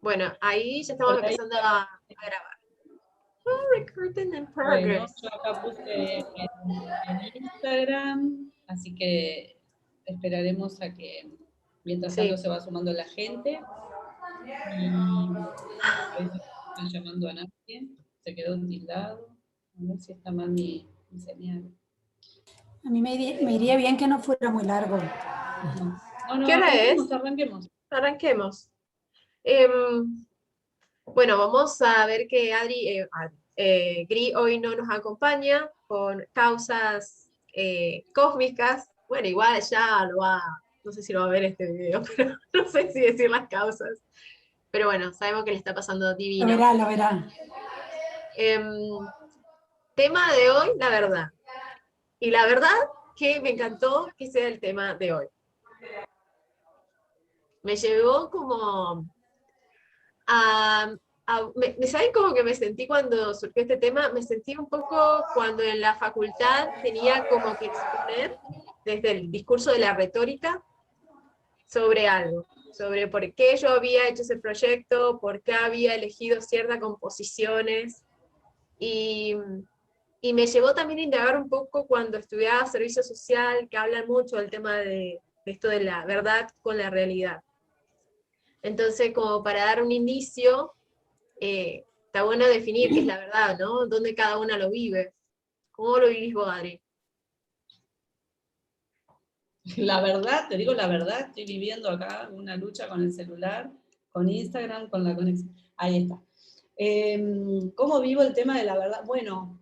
Bueno, ahí ya estamos Por ahí, empezando a grabar. Oh, recording in bueno, progress. yo acá puse en Instagram, así que esperaremos a que mientras tanto Sí. se va sumando la gente. Y ahí se están llamando a nadie, se quedó tildado. A ver si está mal mi señal. A mí me iría bien que no fuera muy largo. No, ¿Qué hora es? arranquemos. Arranquemos. Bueno, vamos a ver que Gri hoy no nos acompaña por causas cósmicas. Bueno, igual ya no sé si lo va a ver este video, pero no sé si decir las causas. Pero bueno, sabemos que le está pasando divino. Lo verá. Tema de hoy, la verdad. Y la verdad que me encantó que sea el tema de hoy. Me llevó como ¿saben cómo que me sentí cuando surgió este tema? Me sentí un poco cuando en la facultad tenía como que exponer desde el discurso de la retórica sobre algo, sobre por qué yo había hecho ese proyecto, por qué había elegido ciertas composiciones, y me llevó también a indagar un poco cuando estudiaba servicio social, que habla mucho del tema de esto de la verdad con la realidad. Entonces, como para dar un inicio, está bueno definir qué es la verdad, ¿no? Dónde cada una lo vive. ¿Cómo lo vivís vos, Adri? La verdad, te digo la verdad, estoy viviendo acá una lucha con el celular, con Instagram, con la conexión. Ahí está. ¿Cómo vivo el tema de la verdad? Bueno,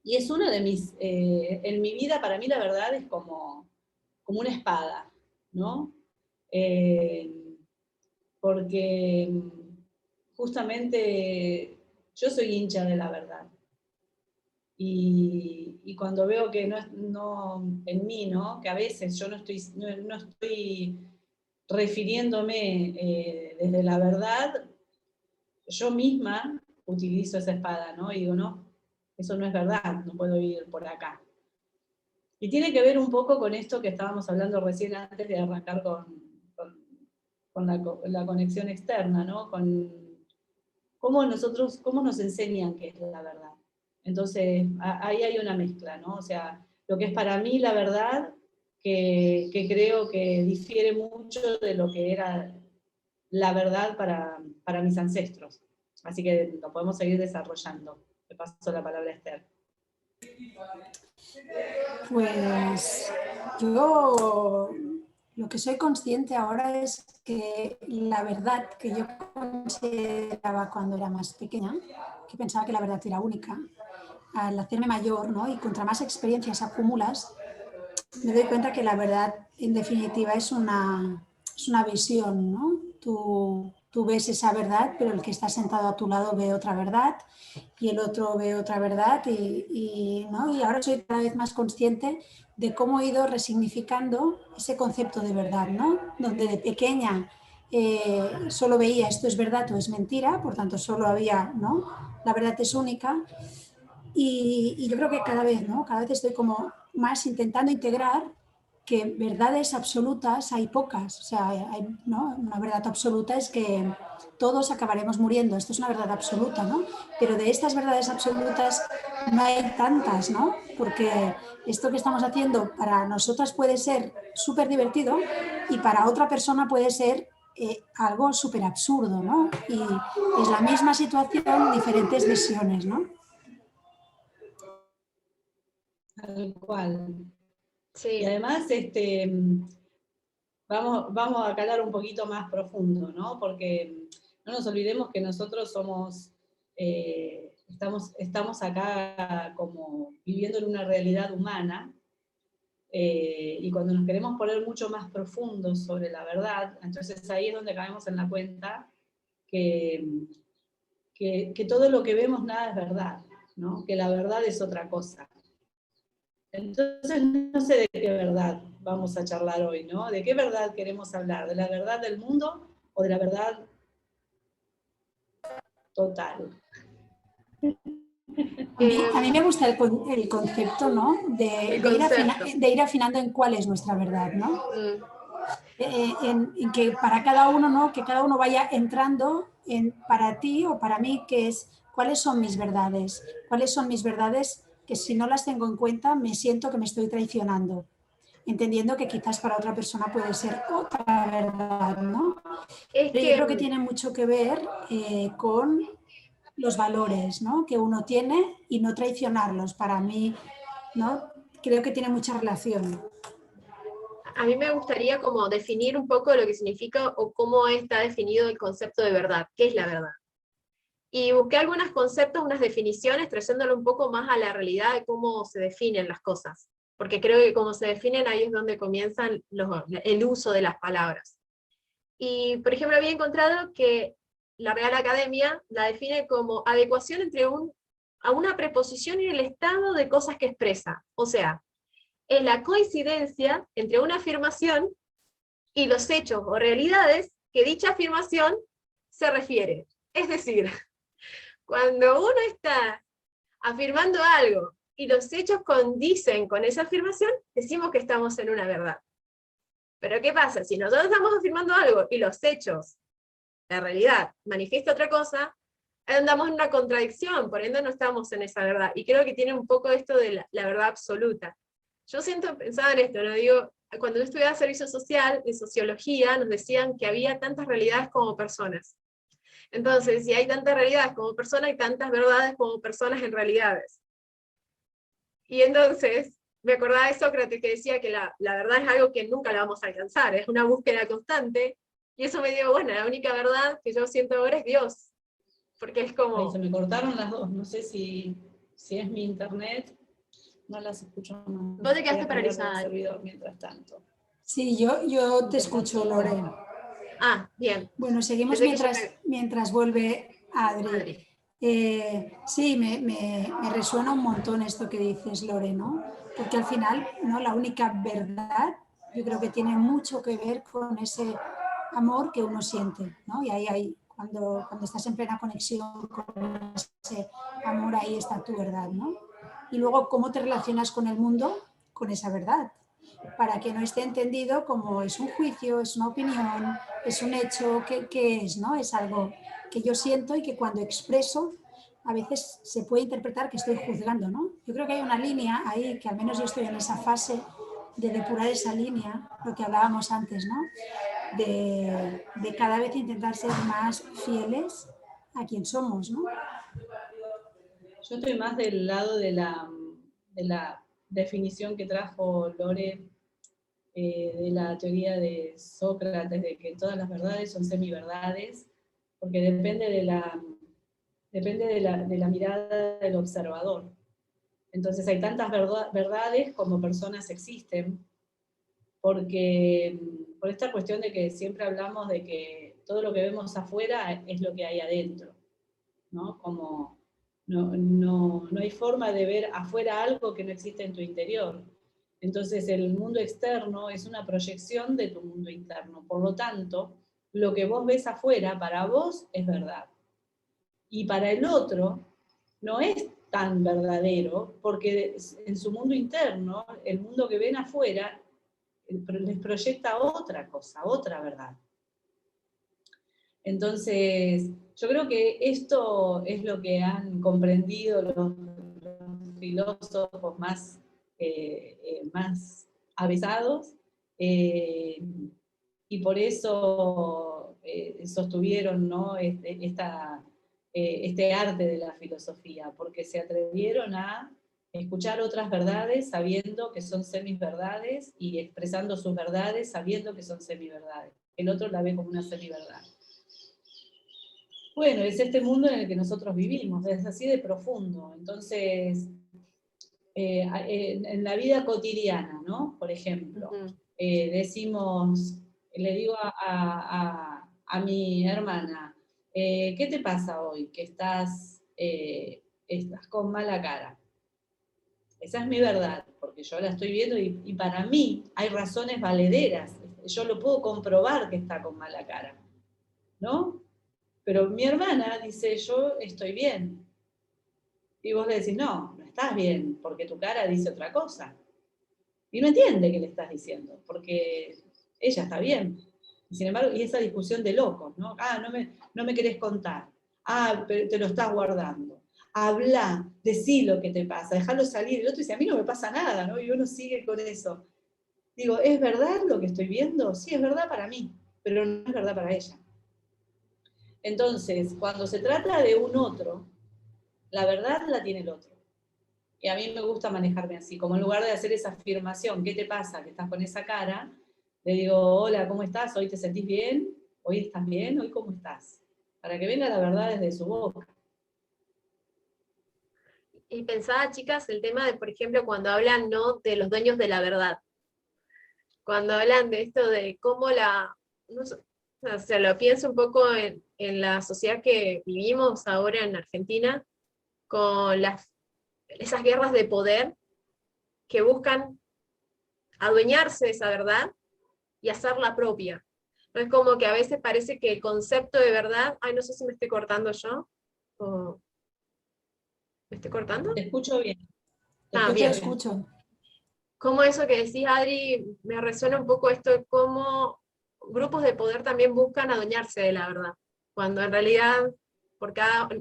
y es uno de mis, en mi vida, para mí la verdad es como una espada, ¿no? Porque justamente yo soy hincha de la verdad. Y cuando veo que no en mí, ¿no? Que a veces yo no estoy refiriéndome desde la verdad, yo misma utilizo esa espada, ¿no? Y digo, no, eso no es verdad, no puedo ir por acá. Y tiene que ver un poco con esto que estábamos hablando recién antes de arrancar con la conexión externa, ¿no? Con cómo nos enseñan qué es la verdad. Entonces, ahí hay una mezcla, ¿no? O sea, lo que es para mí la verdad, que creo que difiere mucho de lo que era la verdad para mis ancestros. Así que lo podemos seguir desarrollando. Le paso la palabra a Esther. Pues yo lo que soy consciente ahora es que la verdad que yo consideraba cuando era más pequeña, que pensaba que la verdad era única, al hacerme mayor, ¿no? Y contra más experiencias acumulas, me doy cuenta que la verdad, en definitiva, es una visión, ¿no? Tú ves esa verdad, pero el que está sentado a tu lado ve otra verdad y el otro ve otra verdad ¿no? Y ahora soy cada vez más consciente de cómo he ido resignificando ese concepto de verdad, ¿no? Donde de pequeña solo veía esto es verdad o es mentira, por tanto solo había, ¿no? La verdad es única. Y yo creo que cada vez, ¿no? Cada vez estoy como más intentando integrar que verdades absolutas hay pocas. O sea, ¿no? Una verdad absoluta es que todos acabaremos muriendo. Esto es una verdad absoluta, ¿no? Pero de estas verdades absolutas no hay tantas, ¿no? Porque esto que estamos haciendo para nosotras puede ser súper divertido y para otra persona puede ser algo súper absurdo, ¿no? Y es la misma situación, diferentes visiones, ¿no? Tal cual. Sí. Y además, vamos a calar un poquito más profundo, ¿no? Porque no nos olvidemos que nosotros estamos acá como viviendo en una realidad humana, y cuando nos queremos poner mucho más profundos sobre la verdad, entonces ahí es donde caemos en la cuenta que todo lo que vemos nada es verdad, ¿no? Que la verdad es otra cosa. Entonces, no sé de qué verdad vamos a charlar hoy, ¿no? ¿De qué verdad queremos hablar? ¿De la verdad del mundo o de la verdad total? A mí me gusta el concepto, ¿no? De ir afinando en cuál es nuestra verdad, ¿no? en que para cada uno, ¿no? Que cada uno vaya entrando en para ti o para mí, que es cuáles son mis verdades, que si no las tengo en cuenta me siento que me estoy traicionando, entendiendo que quizás para otra persona puede ser otra verdad, ¿no? Es Pero yo que creo que tiene mucho que ver con los valores, ¿no? Que uno tiene y no traicionarlos. Para mí, ¿no? Creo que tiene mucha relación. a mí me gustaría como definir un poco lo que significa o cómo está definido el concepto de verdad, qué es la verdad. Y busqué algunos conceptos, unas definiciones, trayéndolo un poco más a la realidad de cómo se definen las cosas. Porque creo que como se definen ahí es donde comienzan el uso de las palabras. Y, por ejemplo, había encontrado que la Real Academia la define como adecuación entre a una preposición y el estado de cosas que expresa. O sea, es la coincidencia entre una afirmación y los hechos o realidades que dicha afirmación se refiere. Es decir, cuando uno está afirmando algo y los hechos condicen con esa afirmación, decimos que estamos en una verdad. Pero ¿qué pasa? Si nosotros estamos afirmando algo y los hechos, la realidad, manifiesta otra cosa, andamos en una contradicción, por ende no estamos en esa verdad. Y creo que tiene un poco esto de la verdad absoluta. Yo siento, pensaba en esto, ¿no? Digo, cuando yo estudiaba servicio social, en sociología, nos decían que había tantas realidades como personas. Entonces, si hay tantas realidades como personas, hay tantas verdades como personas en realidades. Y entonces, me acordaba de Sócrates que decía que la verdad es algo que nunca la vamos a alcanzar, es una búsqueda constante, y eso me dio, bueno, la única verdad que yo siento ahora es Dios, porque es como... Ahí se me cortaron las dos, no sé si es mi internet, no las escucho más. Vos te quedaste Voy a cambiar de paralizada. servidor mientras tanto. Sí, yo te escucho, Lore. Ah, bien. Bueno, seguimos Pensé que ya mientras vuelve Adri. Adri. Sí, me resuena un montón esto que dices, Lore, ¿no? Porque al final, ¿no? La única verdad, yo creo que tiene mucho que ver con ese amor que uno siente, ¿no? Y ahí cuando estás en plena conexión con ese amor, ahí está tu verdad, ¿no? Y luego, ¿cómo te relacionas con el mundo? Con esa verdad, para que no esté entendido como es un juicio, es una opinión, es un hecho, ¿qué es? ¿No? Es algo que yo siento y que cuando expreso a veces se puede interpretar que estoy juzgando, ¿no? Yo creo que hay una línea ahí, que al menos yo estoy en esa fase de depurar esa línea, lo que hablábamos antes, ¿no? De cada vez intentar ser más fieles a quien somos, ¿no? Yo estoy más del lado de la definición que trajo Lore, de la teoría de Sócrates, de que todas las verdades son semiverdades, porque depende de la mirada del observador. Entonces hay tantas verdades como personas existen, porque por esta cuestión de que siempre hablamos de que todo lo que vemos afuera es lo que hay adentro, ¿no? Como no hay forma de ver afuera algo que no existe en tu interior. Entonces el mundo externo es una proyección de tu mundo interno. Por lo tanto, lo que vos ves afuera para vos es verdad. Y para el otro no es tan verdadero, porque en su mundo interno, el mundo que ven afuera, les proyecta otra cosa, otra verdad. Entonces, yo creo que esto es lo que han comprendido los filósofos más avesados, y por eso sostuvieron, ¿no? este arte de la filosofía, porque se atrevieron a escuchar otras verdades sabiendo que son semiverdades y expresando sus verdades sabiendo que son semiverdades. El otro la ve como una semiverdad. Bueno, es este mundo en el que nosotros vivimos, es así de profundo. Entonces, en la vida cotidiana, ¿no? Por ejemplo, decimos, le digo a mi hermana, ¿qué te pasa hoy? Que estás con mala cara. Esa es mi verdad, porque yo la estoy viendo y para mí hay razones valederas. Yo lo puedo comprobar que está con mala cara, ¿no? Pero mi hermana dice, yo estoy bien. Y vos le decís, no estás bien, porque tu cara dice otra cosa. Y no entiende qué le estás diciendo, porque ella está bien. Y sin embargo, y esa discusión de locos, ¿no? No me querés contar. Pero te lo estás guardando. Habla, decí lo que te pasa, déjalo salir. El otro dice, a mí no me pasa nada, ¿no? Y uno sigue con eso. Digo, ¿es verdad lo que estoy viendo? Sí, es verdad para mí, pero no es verdad para ella. Entonces, cuando se trata de un otro, la verdad la tiene el otro. Y a mí me gusta manejarme así, como en lugar de hacer esa afirmación, ¿qué te pasa? Que estás con esa cara, le digo, hola, ¿cómo estás? ¿Hoy te sentís bien? ¿Hoy estás bien? ¿Hoy cómo estás? Para que venga la verdad desde su boca. Y pensaba, chicas, el tema de, por ejemplo, cuando hablan, ¿no?, de los dueños de la verdad. Cuando hablan de esto de cómo no sé, o sea, lo pienso un poco en la sociedad que vivimos ahora en Argentina, con esas guerras de poder que buscan adueñarse de esa verdad y hacerla propia. No es como que a veces parece que el concepto de verdad, ay, no sé si me estoy cortando yo, o ¿me estoy cortando? Te escucho bien. Ah, Yo te bien. escucho. Como eso que decís, Adri, me resuena un poco esto de cómo grupos de poder también buscan adueñarse de la verdad, cuando en realidad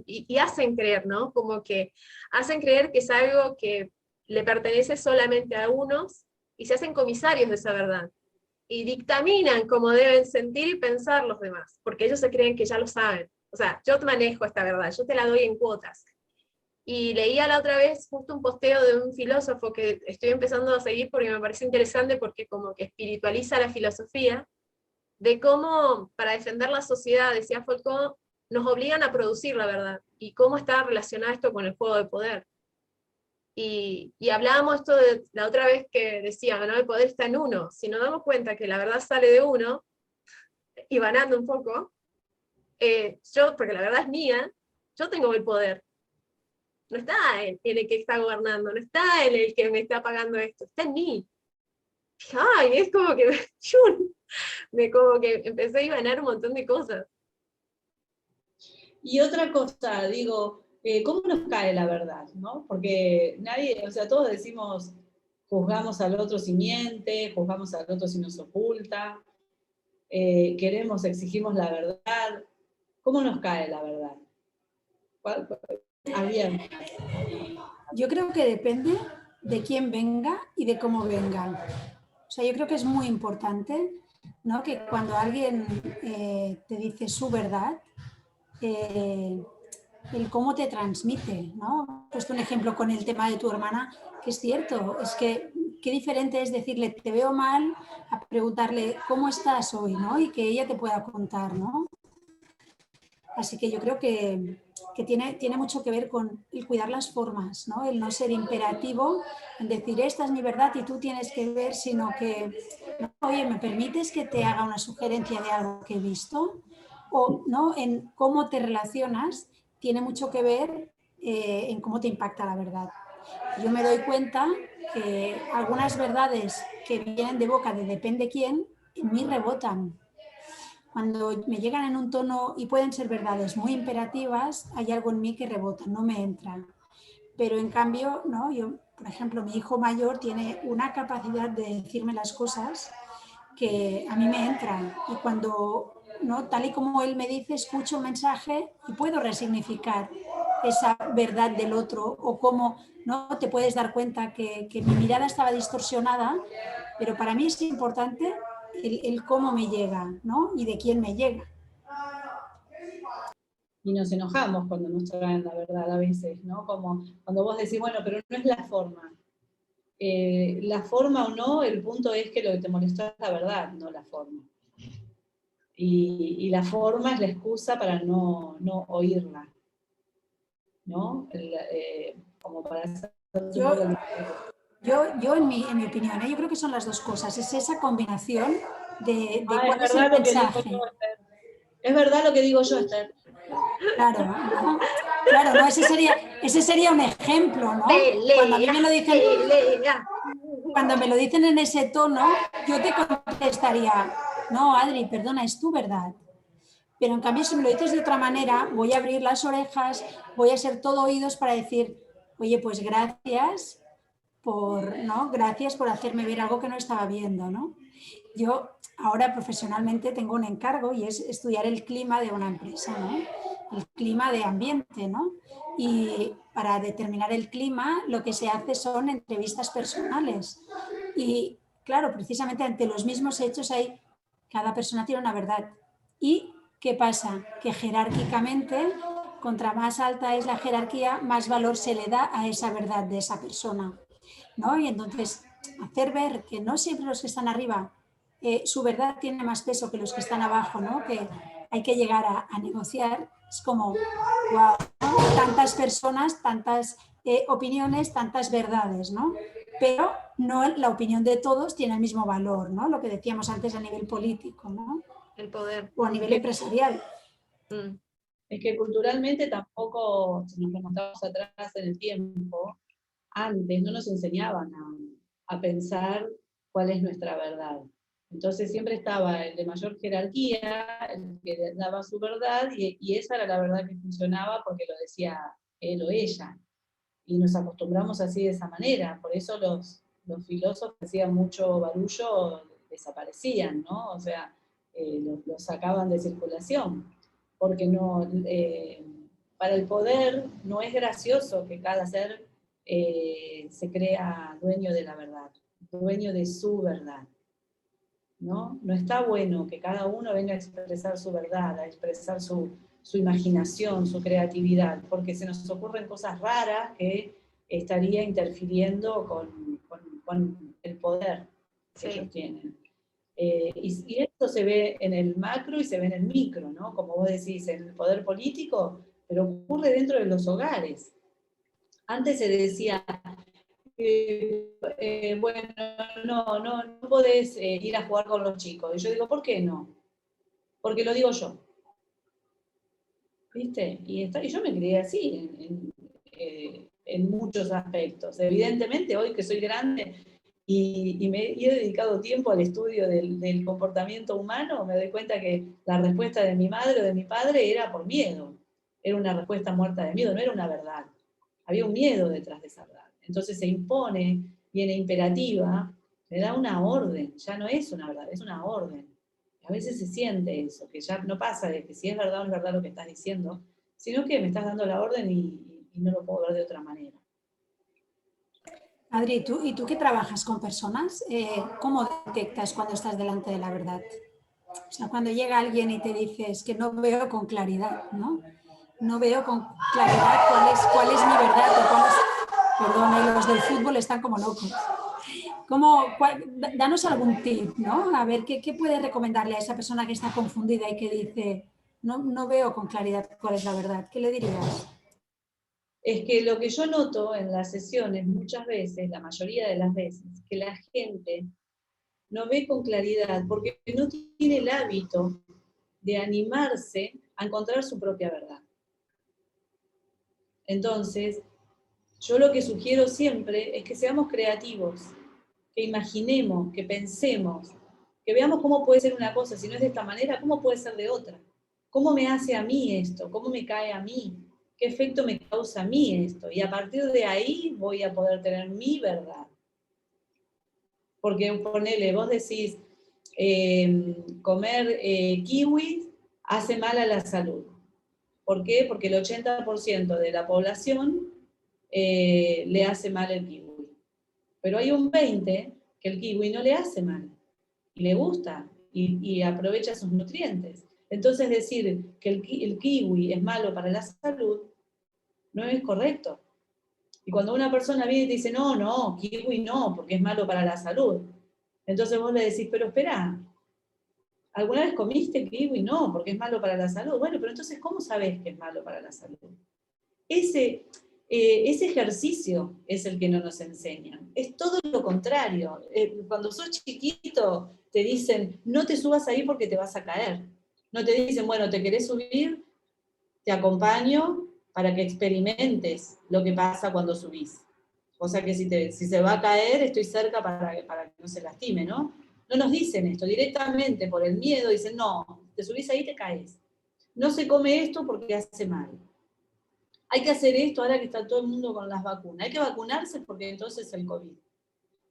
y hacen creer, ¿no? Como que hacen creer que es algo que le pertenece solamente a unos y se hacen comisarios de esa verdad. Y dictaminan cómo deben sentir y pensar los demás, porque ellos se creen que ya lo saben. O sea, yo te manejo esta verdad, yo te la doy en cuotas. Y leía la otra vez justo un posteo de un filósofo que estoy empezando a seguir porque me parece interesante, porque como que espiritualiza la filosofía, de cómo para defender la sociedad, decía Foucault, nos obligan a producir la verdad, y cómo está relacionado esto con el juego de poder. Y hablábamos esto de la otra vez que decía, ¿no?, el poder está en uno. Si nos damos cuenta que la verdad sale de uno, y vanando un poco, porque la verdad es mía, yo tengo el poder. No está en el que está gobernando, no está en el que me está pagando esto, está en mí. Ay, es como que como que empecé a ganar un montón de cosas. Y otra cosa, digo, ¿cómo nos cae la verdad? ¿No? Porque nadie, o sea, todos decimos, juzgamos al otro si miente, juzgamos al otro si nos oculta, exigimos la verdad. ¿Cómo nos cae la verdad? Abierta. Yo creo que depende de quién venga y de cómo venga. O sea, yo creo que es muy importante, ¿no?, que cuando alguien te dice su verdad, el cómo te transmite, ¿no? He puesto un ejemplo con el tema de tu hermana, que es cierto, es que qué diferente es decirle te veo mal a preguntarle cómo estás hoy, ¿no? Y que ella te pueda contar, ¿no? Así que yo creo que tiene mucho que ver con el cuidar las formas, ¿no? El no ser imperativo en decir esta es mi verdad y tú tienes que ver, sino que, no, oye, ¿me permites que te haga una sugerencia de algo que he visto? O, ¿no?, en cómo te relacionas tiene mucho que ver en cómo te impacta la verdad. Yo me doy cuenta que algunas verdades que vienen de boca de depende quién, en mí rebotan. Cuando me llegan en un tono, y pueden ser verdades muy imperativas, hay algo en mí que rebota, no me entra. Pero en cambio, ¿no?, yo, por ejemplo, mi hijo mayor tiene una capacidad de decirme las cosas que a mí me entran. Y cuando, ¿no?, tal y como él me dice, escucho un mensaje y puedo resignificar esa verdad del otro, o cómo, ¿no?, te puedes dar cuenta que mi mirada estaba distorsionada, pero para mí es importante el cómo me llega, ¿no?, y de quién me llega. Y nos enojamos cuando nos traen la verdad a veces, ¿no? Como cuando vos decís, bueno, pero no es la forma. La forma o no, el punto es que lo que te molestó es la verdad, no la forma. Y la forma es la excusa para no oírla, ¿no? Como para hacer Yo en mi opinión, yo creo que son las dos cosas. Es esa combinación de cuál es es el verdad lo que digo mensaje. yo, Esther. Es verdad lo que digo yo, Esther. Claro, ¿no? Claro, ¿no? Ese sería un ejemplo, ¿no? Cuando a mí me lo dicen, cuando me lo dicen en ese tono, yo te contestaría, no, Adri, perdona, es tu verdad. Pero en cambio, si me lo dices de otra manera, voy a abrir las orejas, voy a ser todo oídos para decir, oye, pues gracias por, ¿no?, gracias por hacerme ver algo que no estaba viendo, ¿no? yo ahora profesionalmente tengo un encargo y es estudiar el clima de una empresa, ¿no? El clima de ambiente, ¿no? Y para determinar el clima lo que se hace son entrevistas personales. Y claro, precisamente ante los mismos hechos cada persona tiene una verdad. ¿Y qué pasa? Que jerárquicamente, contra más alta es la jerarquía, más valor se le da a esa verdad de esa persona, ¿no? Y entonces hacer ver que no siempre los que están arriba, su verdad tiene más peso que los que están abajo, ¿no? Que hay que llegar a negociar, es como, wow, ¿no? Tantas personas, tantas opiniones, tantas verdades, ¿no? Pero no la opinión de todos tiene el mismo valor, ¿no? Lo que decíamos antes a nivel político, ¿no? El poder. O a nivel empresarial. Es que culturalmente tampoco, si nos remontamos atrás en el tiempo, antes no nos enseñaban a pensar cuál es nuestra verdad. Entonces siempre estaba el de mayor jerarquía, el que daba su verdad, y esa era la verdad que funcionaba porque lo decía él o ella. Y nos acostumbramos así de esa manera. Por eso los filósofos que hacían mucho barullo desaparecían, ¿no? O sea, los sacaban de circulación. Porque no, para el poder no es gracioso que cada ser se crea dueño de la verdad, dueño de su verdad. ¿No? No está bueno que cada uno venga a expresar su verdad, a expresar su imaginación, su creatividad, porque se nos ocurren cosas raras que estaría interfiriendo con el poder que ellos tienen. Y esto se ve en el macro y se ve en el micro, ¿no? Como vos decís, en el poder político, pero ocurre dentro de los hogares. Antes se decía, bueno, no podés ir a jugar con los chicos. Y yo digo, ¿por qué no? Porque lo digo yo. ¿Viste? Y yo me crié así en muchos aspectos. Evidentemente, hoy que soy grande y me he dedicado tiempo al estudio del comportamiento humano, me doy cuenta que la respuesta de mi madre o de mi padre era por miedo. Era una respuesta muerta de miedo, no era una verdad. Había un miedo detrás de esa verdad. Entonces se impone, viene imperativa, le da una orden, ya no es una verdad, es una orden. A veces se siente eso, que ya no pasa de que si es verdad o no es verdad lo que estás diciendo, sino que me estás dando la orden y no lo puedo ver de otra manera. Adri, ¿y tú que trabajas con personas, cómo detectas cuando estás delante de la verdad? O sea, cuando llega alguien y te dices que no veo con claridad, ¿no? No veo con claridad cuál es mi verdad o cuál es... Perdón, los del fútbol están como locos. Danos algún tip, ¿no? A ver, ¿qué puedes recomendarle a esa persona que está confundida y que dice, no veo con claridad cuál es la verdad? ¿Qué le dirías? Es que lo que yo noto en las sesiones muchas veces, la mayoría de las veces, que la gente no ve con claridad porque no tiene el hábito de animarse a encontrar su propia verdad. Entonces, yo lo que sugiero siempre es que seamos creativos, que imaginemos, que pensemos, que veamos cómo puede ser una cosa, si no es de esta manera, cómo puede ser de otra. ¿Cómo me hace a mí esto? ¿Cómo me cae a mí? ¿Qué efecto me causa a mí esto? Y a partir de ahí voy a poder tener mi verdad. Porque ponele, vos decís, comer kiwi hace mal a la salud. ¿Por qué? Porque el 80% de la población le hace mal el kiwi. Pero hay un 20% que el kiwi no le hace mal. Y le gusta. Y aprovecha sus nutrientes. Entonces decir que el kiwi es malo para la salud no es correcto. Y cuando una persona viene y te dice, no, kiwi no, porque es malo para la salud. Entonces vos le decís, pero espera, ¿alguna vez comiste kiwi? No, porque es malo para la salud. Bueno, pero entonces, ¿cómo sabés que es malo para la salud? Ese ejercicio es el que no nos enseñan. Es todo lo contrario. Cuando sos chiquito, te dicen, no te subas ahí porque te vas a caer. No te dicen, bueno, ¿te querés subir? Te acompaño para que experimentes lo que pasa cuando subís. O sea que si se va a caer, estoy cerca para que no se lastime, ¿no? No nos dicen esto, directamente por el miedo dicen, no, te subís ahí y te caes. No se come esto porque hace mal. Hay que hacer esto ahora que está todo el mundo con las vacunas. Hay que vacunarse porque entonces el COVID.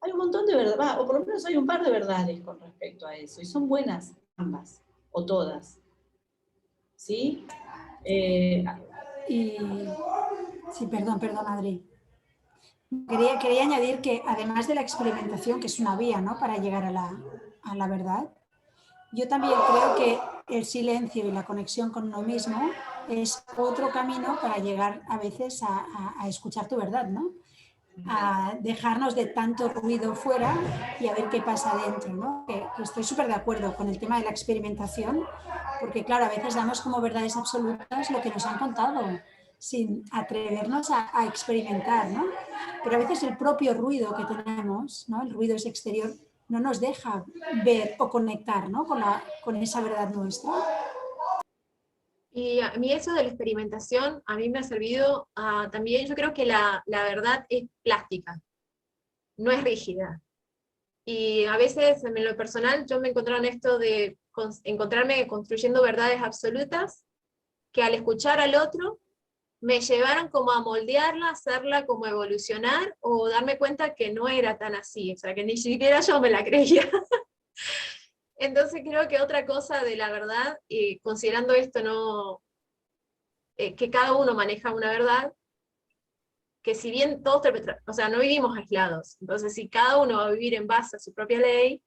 Hay un montón de verdades, o por lo menos hay un par de verdades con respecto a eso, y son buenas ambas, o todas. ¿Sí? Y sí, perdón, Adri. Quería añadir que además de la experimentación, que es una vía, ¿no?, para llegar a la verdad, yo también creo que el silencio y la conexión con uno mismo es otro camino para llegar a veces a escuchar tu verdad, ¿no? A dejarnos de tanto ruido fuera y a ver qué pasa dentro, ¿no? Que estoy súper de acuerdo con el tema de la experimentación, porque claro, a veces damos como verdades absolutas lo que nos han contado, sin atrevernos a experimentar, ¿no? Pero a veces el propio ruido que tenemos, ¿no?, el ruido ese exterior, no nos deja ver o conectar, ¿no?, con esa verdad nuestra. Y a mí eso de la experimentación, a mí me ha servido también, yo creo que la verdad es plástica, no es rígida. Y a veces, en lo personal, yo me encontraba en esto de encontrarme construyendo verdades absolutas, que al escuchar al otro, me llevaron como a moldearla, hacerla como evolucionar, o darme cuenta que no era tan así, o sea, que ni siquiera yo me la creía. Entonces creo que otra cosa de la verdad, considerando esto no, que cada uno maneja una verdad, que si bien todos, o sea, no vivimos aislados, entonces si cada uno va a vivir en base a su propia ley,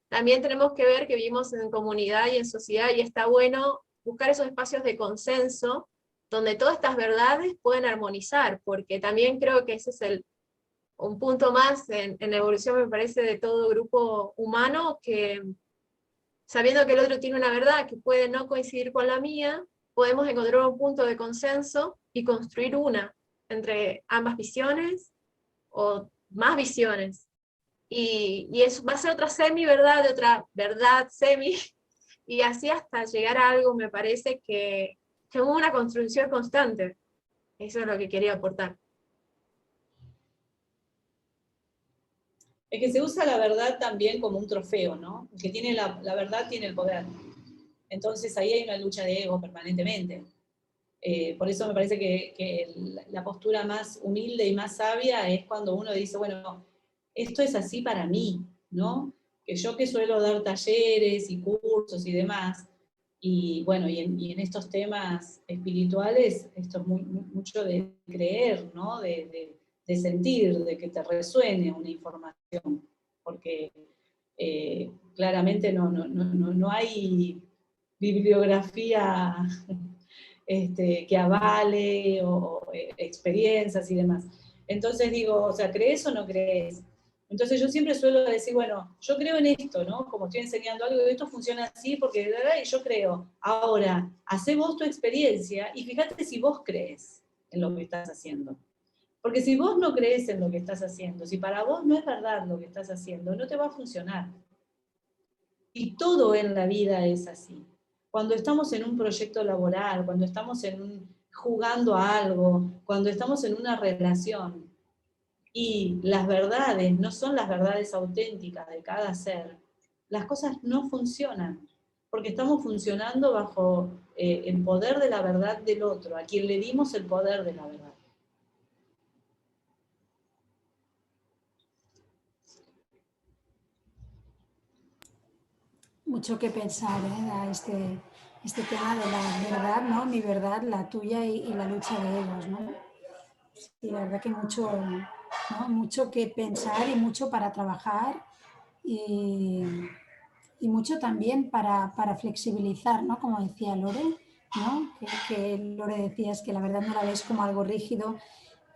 también tenemos que ver que vivimos en comunidad y en sociedad, y está bueno buscar esos espacios de consenso, donde todas estas verdades pueden armonizar, porque también creo que ese es un punto más en la evolución, me parece, de todo grupo humano, que sabiendo que el otro tiene una verdad que puede no coincidir con la mía, podemos encontrar un punto de consenso y construir una entre ambas visiones, o más visiones. Y eso va a ser otra semi-verdad, de otra verdad semi, y así hasta llegar a algo, me parece que es una construcción constante. Eso es lo que quería aportar. Es que se usa la verdad también como un trofeo, ¿no? El que tiene la verdad tiene el poder. Entonces ahí hay una lucha de ego permanentemente. Por eso me parece que la postura más humilde y más sabia es cuando uno dice, bueno, esto es así para mí, ¿no? Que yo que suelo dar talleres y cursos y demás, y bueno, y en estos temas espirituales, esto es mucho de creer, ¿no? De sentir, de que te resuene una información, porque claramente no hay bibliografía que avale o experiencias y demás. Entonces digo, o sea, ¿crees o no crees? Entonces yo siempre suelo decir, bueno, yo creo en esto, ¿no? Como estoy enseñando algo, esto funciona así porque, y yo creo. Ahora, hacé vos tu experiencia y fíjate si vos crees en lo que estás haciendo. Porque si vos no crees en lo que estás haciendo, si para vos no es verdad lo que estás haciendo, no te va a funcionar. Y todo en la vida es así. Cuando estamos en un proyecto laboral, cuando estamos jugando a algo, cuando estamos en una relación, y las verdades no son las verdades auténticas de cada ser, las cosas no funcionan, porque estamos funcionando bajo el poder de la verdad del otro, a quien le dimos el poder de la verdad. Mucho que pensar, ¿eh? Este tema de la verdad, ¿no? Mi verdad, la tuya y la lucha de egos, ¿no? Sí, la verdad que mucho, ¿no?, mucho que pensar y mucho para trabajar y mucho también para flexibilizar, ¿no? Como decía Lore, ¿no? Que Lore decía es que la verdad no la ves como algo rígido,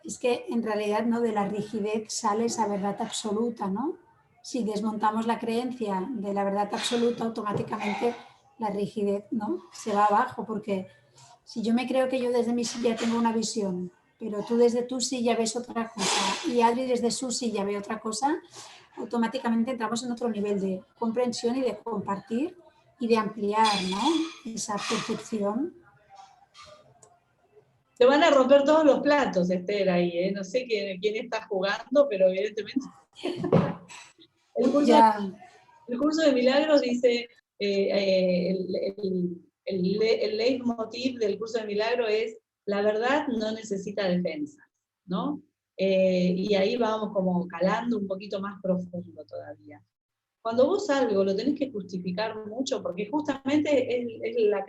es que en realidad, ¿no?, de la rigidez sale esa verdad absoluta, ¿no? Si desmontamos la creencia de la verdad absoluta, automáticamente la rigidez, ¿no?, se va abajo, porque si yo me creo que yo desde mi silla tengo una visión, pero tú desde tu silla ves otra cosa y Adri desde su silla ve otra cosa, automáticamente entramos en otro nivel de comprensión y de compartir y de ampliar, ¿no?, esa percepción. Te van a romper todos los platos, Esther, ahí, ¿eh? No sé quién está jugando, pero evidentemente. El curso de milagros dice, el leitmotiv del curso de milagro es: la verdad no necesita defensa, ¿no? Y ahí vamos como calando un poquito más profundo todavía. Cuando vos algo lo tenés que justificar mucho, porque justamente es la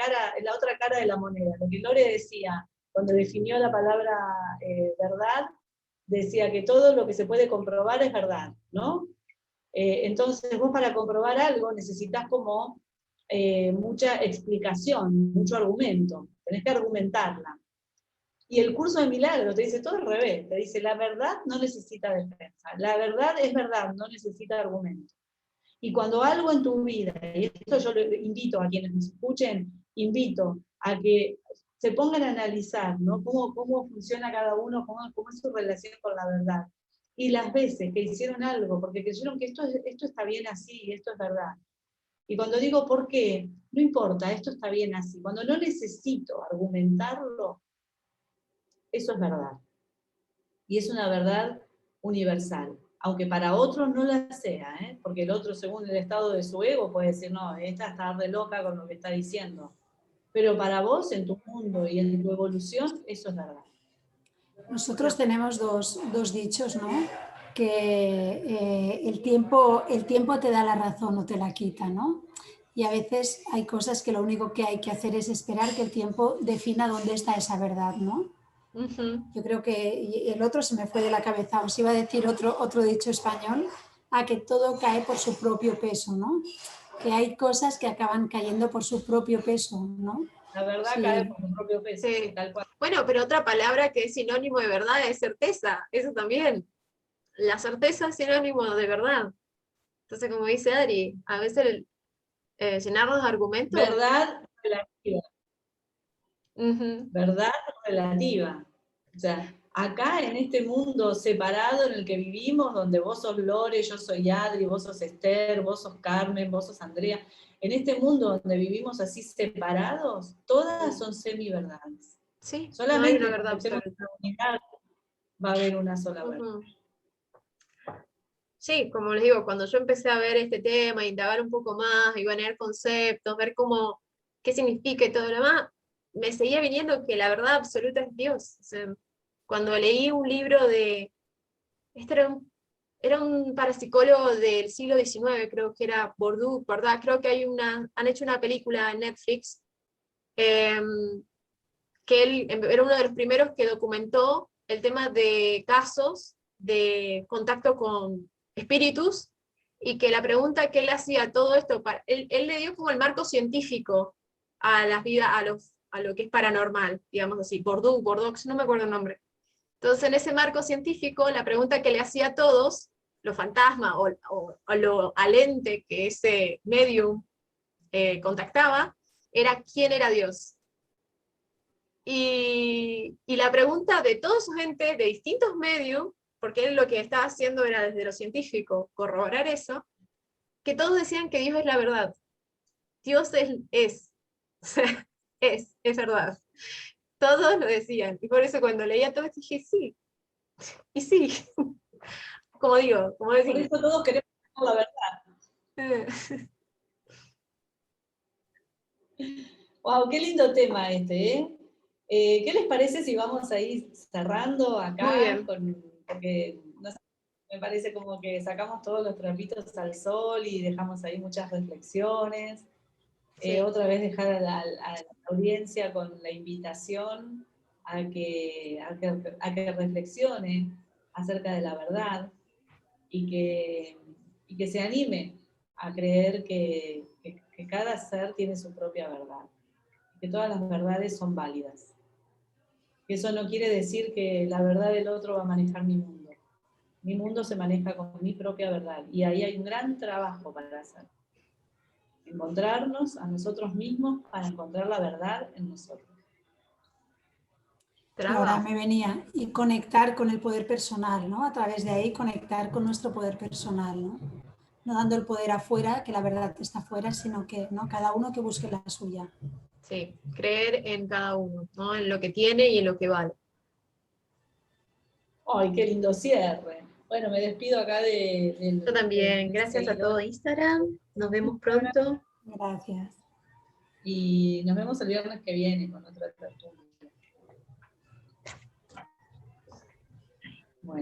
otra cara de la moneda. Lo que Lore decía, cuando definió la palabra verdad, decía que todo lo que se puede comprobar es verdad, ¿no? Entonces vos para comprobar algo necesitas como mucha explicación, mucho argumento, tenés que argumentarla. Y el curso de milagros te dice todo al revés, te dice la verdad no necesita defensa, la verdad es verdad, no necesita argumento. Y cuando algo en tu vida, y esto yo le invito a quienes nos escuchen, invito a que se pongan a analizar, ¿no? Cómo funciona cada uno, cómo es su relación con la verdad. Y las veces que hicieron algo, porque creyeron que esto está bien así, esto es verdad. Y cuando digo por qué, no importa, esto está bien así. Cuando no necesito argumentarlo, eso es verdad. Y es una verdad universal. Aunque para otros no la sea, ¿eh? Porque el otro, según el estado de su ego, puede decir, no, esta está re loca con lo que está diciendo. Pero para vos, en tu mundo y en tu evolución, eso es verdad. Nosotros tenemos dos dichos, ¿no? Que el tiempo te da la razón o te la quita, ¿no? Y a veces hay cosas que lo único que hay que hacer es esperar que el tiempo defina dónde está esa verdad, ¿no? Yo creo que el otro se me fue de la cabeza, os iba a decir otro dicho español, a que todo cae por su propio peso, ¿no? Que hay cosas que acaban cayendo por su propio peso, ¿no? La verdad Sí. cae por su propio peso, Sí. sí, tal cual. Bueno, pero otra palabra que es sinónimo de verdad es certeza, eso también. La certeza es sinónimo de verdad. Entonces, como dice Adri, a veces llenar los argumentos. Verdad relativa. Uh-huh. Verdad relativa. O sea, acá en este mundo separado en el que vivimos, donde vos sos Lore, yo soy Adri, vos sos Esther, vos sos Carmen, vos sos Andrea, en este mundo donde vivimos así separados, todas son semi-verdades. Sí, Solamente no hay una verdad cuando estemos en absoluta. la unidad va a haber una sola verdad. Uh-huh. Sí, como les digo, cuando yo empecé a ver este tema, indagar un poco más, iba a leer conceptos, ver qué significa y todo lo demás, me seguía viniendo que la verdad absoluta es Dios. O sea, cuando leí un libro este era un parapsicólogo del siglo XIX, creo que era Bourdieu, ¿verdad? Creo que han hecho una película en Netflix, que él era uno de los primeros que documentó el tema de casos de contacto con espíritus, y que la pregunta que él hacía a todo esto, él le dio como el marco científico a las vidas, a lo que es paranormal, digamos así, Bordeaux, no me acuerdo el nombre. Entonces, en ese marco científico, la pregunta que le hacía a todos, los fantasmas o lo alente que ese medium contactaba, era quién era Dios. Y la pregunta de toda su gente, de distintos medios, porque él lo que estaba haciendo era desde lo científico corroborar eso, que todos decían que Dios es la verdad. Dios es, o sea, es verdad. Todos lo decían. Y por eso cuando leía todo esto dije, sí, y sí. Como digo, como Por decir. eso todos queremos la verdad. Wow, qué lindo tema este, ¿eh? ¿Qué les parece si vamos a ir cerrando acá? Muy bien. Porque no sé, me parece como que sacamos todos los trapitos al sol y dejamos ahí muchas reflexiones. Sí. Otra vez dejar a la audiencia con la invitación a que reflexione acerca de la verdad y que se anime a creer que cada ser tiene su propia verdad, que todas las verdades son válidas. Eso no quiere decir que la verdad del otro va a manejar mi mundo. Mi mundo se maneja con mi propia verdad y ahí hay un gran trabajo para hacer. Encontrarnos a nosotros mismos para encontrar la verdad en nosotros. Ahora me venía y conectar con el poder personal, ¿no? A través de ahí conectar con nuestro poder personal, ¿no? No dando el poder afuera, que la verdad está afuera, sino que, ¿no? Cada uno que busque la suya. Sí, creer en cada uno, ¿no? En lo que tiene y en lo que vale. ¡Ay, qué lindo cierre! Bueno, me despido acá Yo también. Gracias a todo Instagram. Nos vemos pronto. Gracias. Y nos vemos el viernes que viene con otra tertulia. Bueno.